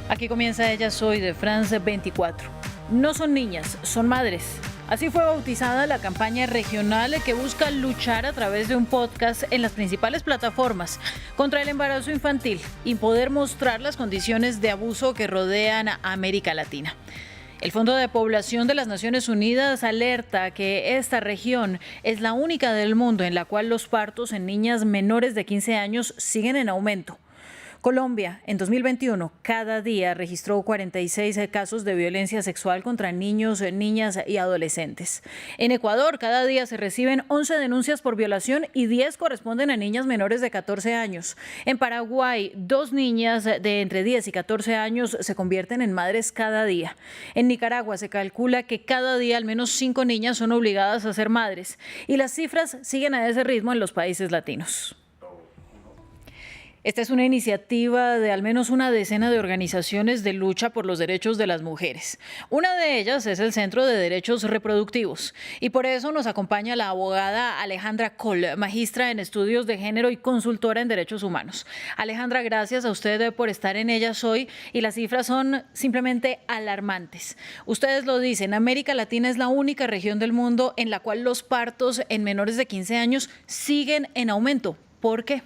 Aquí comienza Ella Soy de France 24. No son niñas, son madres. Así fue bautizada la campaña regional que busca luchar a través de un podcast en las principales plataformas contra el embarazo infantil y poder mostrar las condiciones de abuso que rodean a América Latina. El Fondo de Población de las Naciones Unidas alerta que esta región es la única del mundo en la cual los partos en niñas menores de 15 años siguen en aumento. Colombia, en 2021, cada día registró 46 casos de violencia sexual contra niños, niñas y adolescentes. En Ecuador, cada día se reciben 11 denuncias por violación y 10 corresponden a niñas menores de 14 años. En Paraguay, 2 niñas de entre 10 y 14 años se convierten en madres cada día. En Nicaragua se calcula que cada día al menos 5 niñas son obligadas a ser madres. Y las cifras siguen a ese ritmo en los países latinos. Esta es una iniciativa de al menos una decena de organizaciones de lucha por los derechos de las mujeres. Una de ellas es el Centro de Derechos Reproductivos. Y por eso nos acompaña la abogada Alejandra Coll, magistra en estudios de género y consultora en derechos humanos. Alejandra, gracias a usted por estar en Ellas Hoy. Y las cifras son simplemente alarmantes. Ustedes lo dicen, América Latina es la única región del mundo en la cual los partos en menores de 15 años siguen en aumento. ¿Por qué?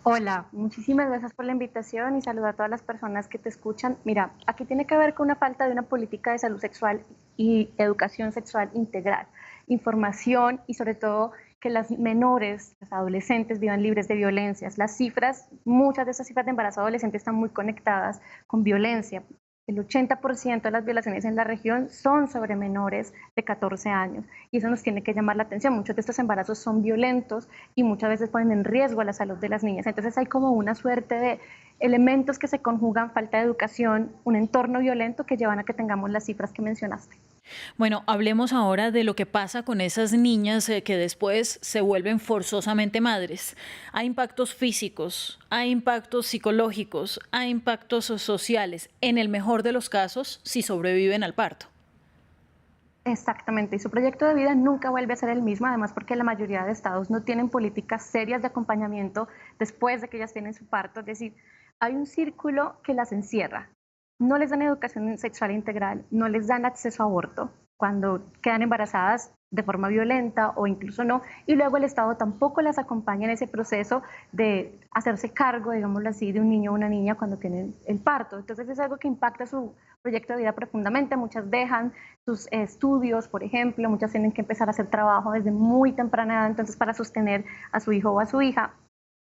Hola, muchísimas gracias por la invitación y saludo a todas las personas que te escuchan. Mira, aquí tiene que ver con una falta de una política de salud sexual y educación sexual integral, información y sobre todo que las menores, las adolescentes vivan libres de violencias. Las cifras, muchas de esas cifras de embarazo adolescente están muy conectadas con violencia. El 80% de las violaciones en la región son sobre menores de 14 años y eso nos tiene que llamar la atención. Muchos de estos embarazos son violentos y muchas veces ponen en riesgo la salud de las niñas. Entonces hay como una suerte de elementos que se conjugan, falta de educación, un entorno violento que llevan a que tengamos las cifras que mencionaste. Bueno, hablemos ahora de lo que pasa con esas niñas que después se vuelven forzosamente madres. Hay impactos físicos, hay impactos psicológicos, hay impactos sociales, en el mejor de los casos, si sobreviven al parto. Exactamente, y su proyecto de vida nunca vuelve a ser el mismo, además porque la mayoría de estados no tienen políticas serias de acompañamiento después de que ellas tienen su parto, es decir, hay un círculo que las encierra. No les dan educación sexual integral, no les dan acceso a aborto cuando quedan embarazadas de forma violenta o incluso no, y luego el Estado tampoco las acompaña en ese proceso de hacerse cargo, digámoslo así, de un niño o una niña cuando tienen el parto. Entonces es algo que impacta su proyecto de vida profundamente. Muchas dejan sus estudios, por ejemplo, muchas tienen que empezar a hacer trabajo desde muy temprana edad, entonces para sostener a su hijo o a su hija,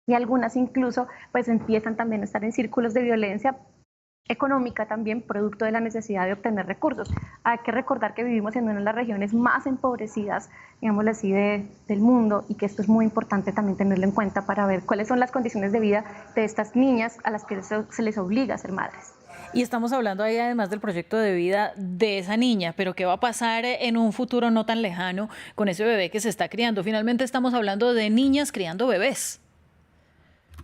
y algunas incluso pues empiezan también a estar en círculos de violencia económica también, producto de la necesidad de obtener recursos. Hay que recordar que vivimos en una de las regiones más empobrecidas, digámoslo así, del mundo, y que esto es muy importante también tenerlo en cuenta para ver cuáles son las condiciones de vida de estas niñas a las que se les obliga a ser madres. Y estamos hablando ahí además del proyecto de vida de esa niña, pero ¿qué va a pasar en un futuro no tan lejano con ese bebé que se está criando? Finalmente estamos hablando de niñas criando bebés.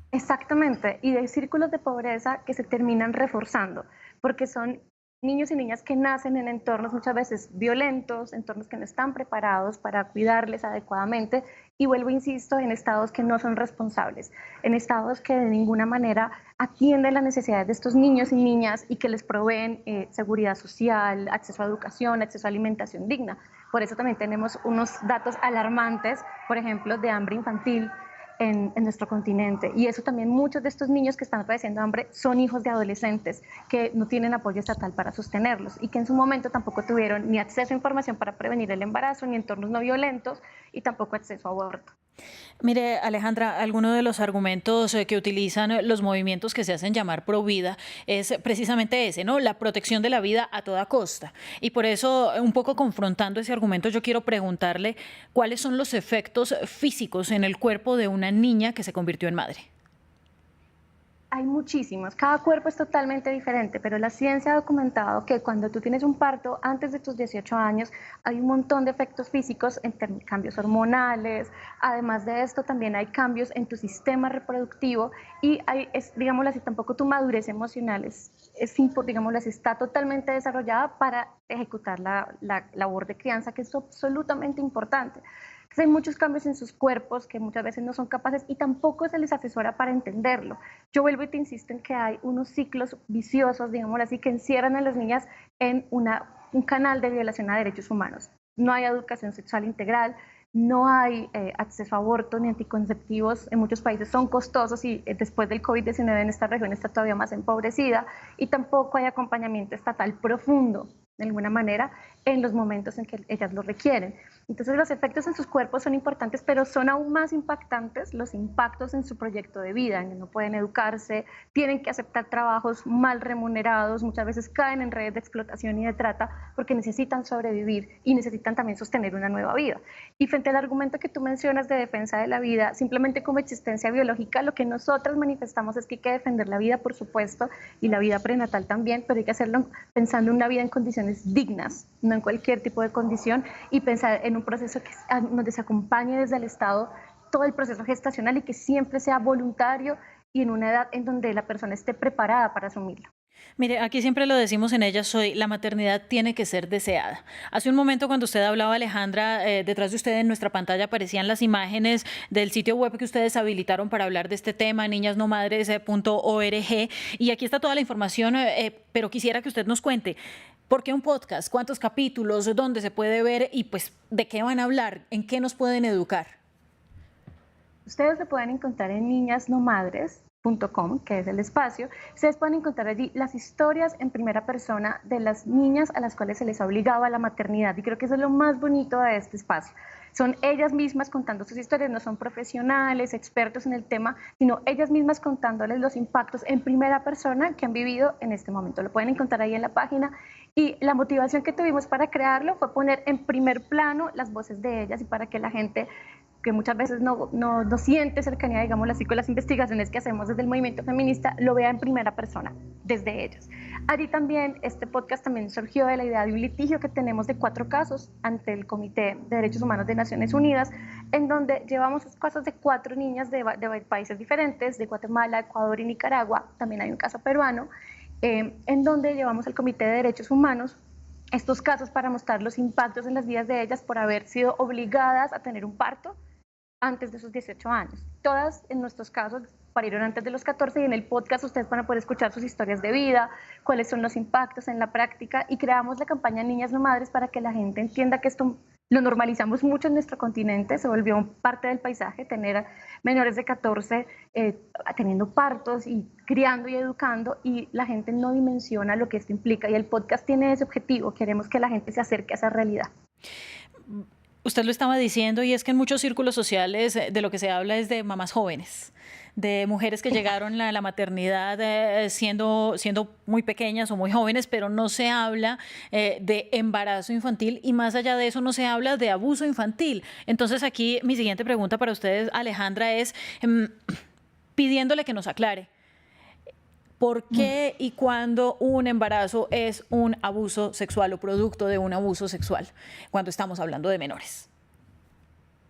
Exactamente, y de círculos de pobreza que se terminan reforzando, porque son niños y niñas que nacen en entornos muchas veces violentos, entornos que no están preparados para cuidarles adecuadamente, y vuelvo, insisto, en estados que no son responsables, en estados que de ninguna manera atienden las necesidades de estos niños y niñas y que les proveen seguridad social, acceso a educación, acceso a alimentación digna. Por eso también tenemos unos datos alarmantes, por ejemplo, de hambre infantil en nuestro continente. Y eso también, muchos de estos niños que están padeciendo hambre son hijos de adolescentes que no tienen apoyo estatal para sostenerlos y que en su momento tampoco tuvieron ni acceso a información para prevenir el embarazo, ni entornos no violentos y tampoco acceso a aborto. Mire, Alejandra, alguno de los argumentos que utilizan los movimientos que se hacen llamar pro vida es precisamente ese, ¿no? La protección de la vida a toda costa. Y por eso, un poco confrontando ese argumento, yo quiero preguntarle cuáles son los efectos físicos en el cuerpo de una niña que se convirtió en madre. Hay muchísimos, cada cuerpo es totalmente diferente, pero la ciencia ha documentado que cuando tú tienes un parto antes de tus 18 años hay un montón de efectos físicos, en cambios hormonales, además de esto también hay cambios en tu sistema reproductivo y hay, digámoslo así, tampoco tu madurez emocional digámoslo así, está totalmente desarrollada para ejecutar la labor de crianza, que es absolutamente importante. Entonces hay muchos cambios en sus cuerpos que muchas veces no son capaces y tampoco se les asesora para entenderlo. Yo vuelvo y te insisto en que hay unos ciclos viciosos, digámoslo así, que encierran a las niñas en un canal de violación a derechos humanos. No hay educación sexual integral, no hay acceso a aborto ni anticonceptivos, en muchos países son costosos y después del COVID-19 en esta región está todavía más empobrecida, y tampoco hay acompañamiento estatal profundo, de alguna manera, en los momentos en que ellas lo requieren. Entonces los efectos en sus cuerpos son importantes, pero son aún más impactantes los impactos en su proyecto de vida, en que no pueden educarse, tienen que aceptar trabajos mal remunerados, muchas veces caen en redes de explotación y de trata porque necesitan sobrevivir y necesitan también sostener una nueva vida. Y frente al argumento que tú mencionas de defensa de la vida, simplemente como existencia biológica, lo que nosotras manifestamos es que hay que defender la vida, por supuesto, y la vida prenatal también, pero hay que hacerlo pensando en una vida en condiciones dignas, no en cualquier tipo de condición, y pensar en un proceso que nos acompañe desde el Estado todo el proceso gestacional y que siempre sea voluntario y en una edad en donde la persona esté preparada para asumirlo. Mire, aquí siempre lo decimos en Ella Soy, la maternidad tiene que ser deseada. Hace un momento cuando usted hablaba, Alejandra, detrás de usted en nuestra pantalla aparecían las imágenes del sitio web que ustedes habilitaron para hablar de este tema, niñasnomadres.org, y aquí está toda la información, pero quisiera que usted nos cuente, ¿por qué un podcast? ¿Cuántos capítulos? ¿Dónde se puede ver? Y pues, ¿de qué van a hablar? ¿En qué nos pueden educar? Ustedes se pueden encontrar en niñasnomadres.com, que es el espacio. Ustedes pueden encontrar allí las historias en primera persona de las niñas a las cuales se les ha obligado a la maternidad, y creo que eso es lo más bonito de este espacio. Son ellas mismas contando sus historias, no son profesionales, expertos en el tema, sino ellas mismas contándoles los impactos en primera persona que han vivido en este momento. Lo pueden encontrar ahí en la página, y la motivación que tuvimos para crearlo fue poner en primer plano las voces de ellas y para que la gente que muchas veces no siente cercanía, digámoslo así, con las investigaciones que hacemos desde el movimiento feminista, lo vea en primera persona, desde ellos. Allí también, este podcast también surgió de la idea de un litigio que tenemos de 4 casos ante el Comité de Derechos Humanos de Naciones Unidas, en donde llevamos los casos de 4 niñas de países diferentes, de Guatemala, Ecuador y Nicaragua, también hay un caso peruano, en donde llevamos al Comité de Derechos Humanos estos casos para mostrar los impactos en las vidas de ellas por haber sido obligadas a tener un parto antes de sus 18 años. Todas en nuestros casos parieron antes de los 14, y en el podcast ustedes van a poder escuchar sus historias de vida, cuáles son los impactos en la práctica, y creamos la campaña Niñas No Madres para que la gente entienda que esto lo normalizamos mucho en nuestro continente, se volvió parte del paisaje tener menores de 14 teniendo partos y criando y educando, y la gente no dimensiona lo que esto implica, y el podcast tiene ese objetivo, queremos que la gente se acerque a esa realidad. Usted lo estaba diciendo, y es que en muchos círculos sociales de lo que se habla es de mamás jóvenes, de mujeres que llegaron a la maternidad siendo muy pequeñas o muy jóvenes, pero no se habla de embarazo infantil, y más allá de eso no se habla de abuso infantil. Entonces aquí mi siguiente pregunta para ustedes, Alejandra, es pidiéndole que nos aclare. ¿Por qué y cuándo un embarazo es un abuso sexual o producto de un abuso sexual cuando estamos hablando de menores?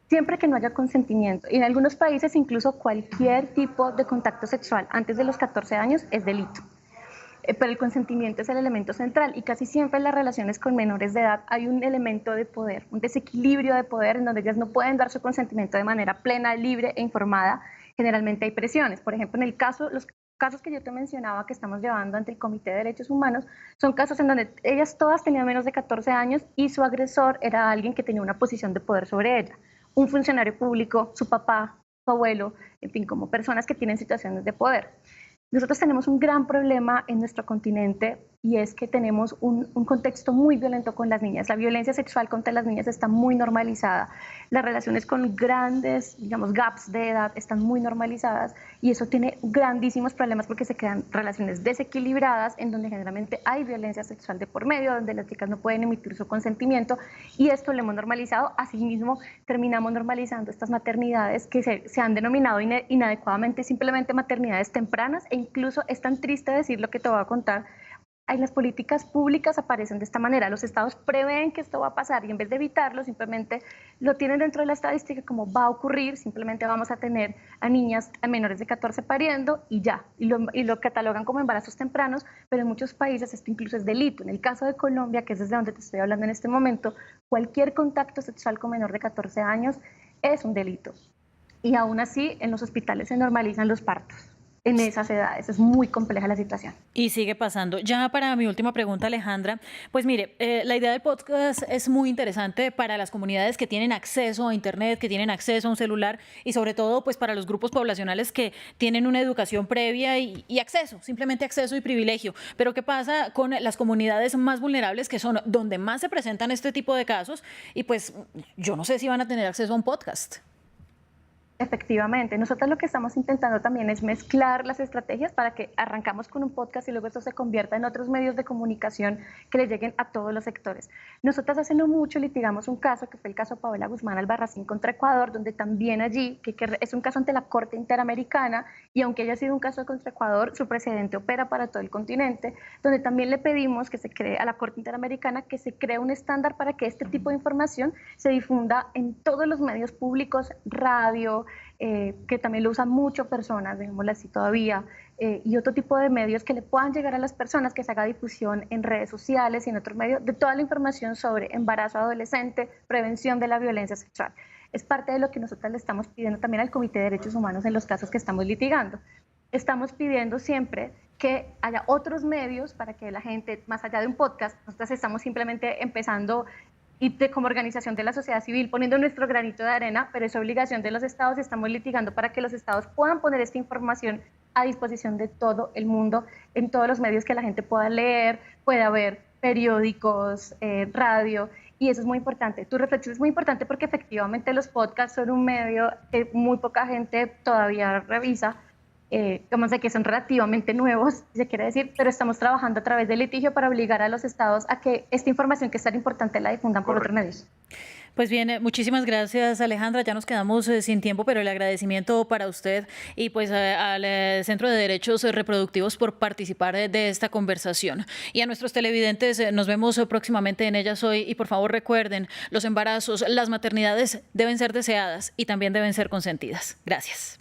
Siempre que no haya consentimiento. Y en algunos países incluso cualquier tipo de contacto sexual antes de los 14 años es delito. Pero el consentimiento es el elemento central, y casi siempre en las relaciones con menores de edad hay un elemento de poder, un desequilibrio de poder en donde ellas no pueden dar su consentimiento de manera plena, libre e informada. Generalmente hay presiones. Por ejemplo, en los casos que yo te mencionaba que estamos llevando ante el Comité de Derechos Humanos, son casos en donde ellas todas tenían menos de 14 años y su agresor era alguien que tenía una posición de poder sobre ella, un funcionario público, su papá, su abuelo, en fin, como personas que tienen situaciones de poder. Nosotros tenemos un gran problema en nuestro continente, y es que tenemos un contexto muy violento con las niñas. La violencia sexual contra las niñas está muy normalizada. Las relaciones con grandes, digamos, gaps de edad están muy normalizadas, y eso tiene grandísimos problemas porque se crean relaciones desequilibradas en donde generalmente hay violencia sexual de por medio, donde las chicas no pueden emitir su consentimiento, y esto lo hemos normalizado. Asimismo, terminamos normalizando estas maternidades que se han denominado inadecuadamente simplemente maternidades tempranas, e incluso es tan triste decir lo que te voy a contar. ahí las políticas públicas aparecen de esta manera. Los estados prevén que esto va a pasar y en vez de evitarlo, simplemente lo tienen dentro de la estadística como va a ocurrir, simplemente vamos a tener a niñas a menores de 14 pariendo y ya, y lo catalogan como embarazos tempranos, pero en muchos países esto incluso es delito. En el caso de Colombia, que es desde donde te estoy hablando en este momento, cualquier contacto sexual con menor de 14 años es un delito. Y aún así, en los hospitales se normalizan los partos en esas edades. Es muy compleja la situación. Y sigue pasando. Ya para mi última pregunta, Alejandra, pues mire, la idea del podcast es muy interesante para las comunidades que tienen acceso a Internet, que tienen acceso a un celular y sobre todo pues para los grupos poblacionales que tienen una educación previa y acceso, simplemente acceso y privilegio. Pero ¿qué pasa con las comunidades más vulnerables que son donde más se presentan este tipo de casos? Y pues yo no sé si van a tener acceso a un podcast. Efectivamente, nosotros lo que estamos intentando también es mezclar las estrategias para que arrancamos con un podcast y luego esto se convierta en otros medios de comunicación que le lleguen a todos los sectores. Nosotros hace no mucho litigamos un caso que fue el caso Paola Guzmán Albarracín contra Ecuador, donde también allí, que es un caso ante la Corte Interamericana y aunque haya sido un caso contra Ecuador, su precedente opera para todo el continente, donde también le pedimos que se cree a la Corte Interamericana que se cree un estándar para que este tipo de información se difunda en todos los medios públicos, radio, que también lo usan muchas personas, dejémoslo así todavía, y otro tipo de medios que le puedan llegar a las personas, que se haga difusión en redes sociales y en otros medios de toda la información sobre embarazo adolescente, prevención de la violencia sexual. Es parte de lo que nosotros le estamos pidiendo también al Comité de Derechos Humanos en los casos que estamos litigando. Estamos pidiendo siempre que haya otros medios para que la gente, más allá de un podcast, nosotros estamos simplemente empezando como organización de la sociedad civil poniendo nuestro granito de arena, pero es obligación de los estados y estamos litigando para que los estados puedan poner esta información a disposición de todo el mundo, en todos los medios que la gente pueda leer, pueda ver periódicos, radio, y eso es muy importante. Tu reflexión es muy importante porque efectivamente los podcasts son un medio que muy poca gente todavía revisa, como sé que son relativamente nuevos, si se quiere decir, pero estamos trabajando a través del litigio para obligar a los estados a que esta información que es tan importante la difundan por otros medios. Pues bien, muchísimas gracias, Alejandra. Ya nos quedamos sin tiempo, pero el agradecimiento para usted y pues al Centro de Derechos Reproductivos por participar de esta conversación. Y a nuestros televidentes, nos vemos próximamente en Ellas Hoy. Y por favor recuerden, los embarazos, las maternidades deben ser deseadas y también deben ser consentidas. Gracias.